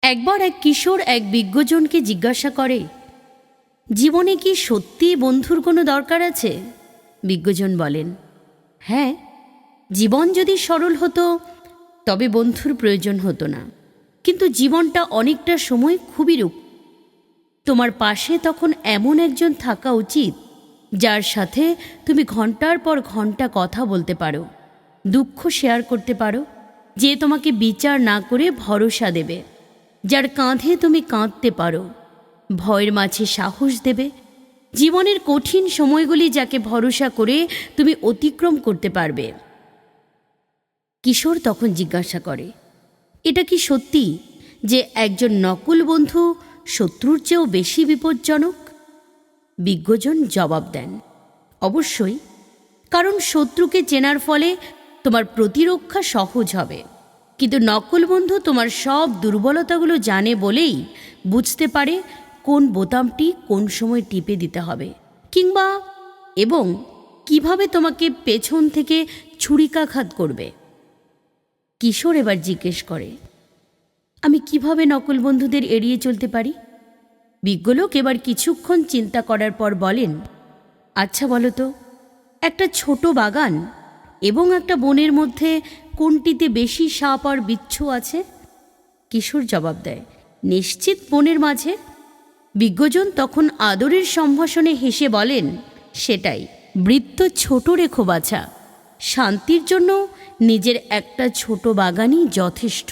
একবার এক কিশোর এক বিজ্ঞজনকে জিজ্ঞাসা করে, জীবনে কি সত্যি বন্ধুর কোনো দরকার আছে? বিজ্ঞজন বলেন, হ্যাঁ, জীবন যদি সরল হতো তবে বন্ধুর প্রয়োজন হতো না। কিন্তু জীবনটা অনেকটা সময় খুবই রূপ। তোমার পাশে তখন এমন একজন থাকা উচিত যার সাথে তুমি ঘন্টার পর ঘন্টা কথা বলতে পারো, দুঃখ শেয়ার করতে পারো, যে তোমাকে বিচার না করে ভরসা দেবে, যার কাঁধে তুমি কাঁদতে পারো, ভয়ের মাঝে সাহস দেবে, জীবনের কঠিন সময়গুলি যাকে ভরসা করে তুমি অতিক্রম করতে পারবে। কিশোর তখন জিজ্ঞাসা করে, এটা কি সত্যি যে একজন নকল বন্ধু শত্রুর চেয়েও বেশি বিপজ্জনক? বিজ্ঞজন জবাব দেন, অবশ্যই, কারণ শত্রুকে চেনার ফলে তোমার প্রতিরক্ষা সহজ হবে। কিন্তু নকল বন্ধু তোমার সব দুর্বলতাগুলো জানে বলেই বুঝতে পারে কোন বোতামটি কোন সময় টিপে দিতে হবে, কিংবা এবং কিভাবে তোমাকে পেছন থেকে ছুরিকাঘাত করবে। কিশোর এবার জিজ্ঞেস করে, আমি কিভাবে নকল বন্ধুদের এড়িয়ে চলতে পারি? বিজ্ঞলোক এবার কিছুক্ষণ চিন্তা করার পর বলেন, আচ্ছা বলো তো, একটা ছোট বাগান এবং একটা বনের মধ্যে কোনটিতে বেশি সাপ আর বিচ্ছু আছে? কিশোর জবাব দেয়, নিশ্চিত বনের মাঝে। বিজ্ঞজন তখন আদরের সম্ভাষণে হেসে বলেন, সেটাই, বৃত্ত ছোট রেখো বাছা, শান্তির জন্য নিজের একটা ছোট বাগানই যথেষ্ট।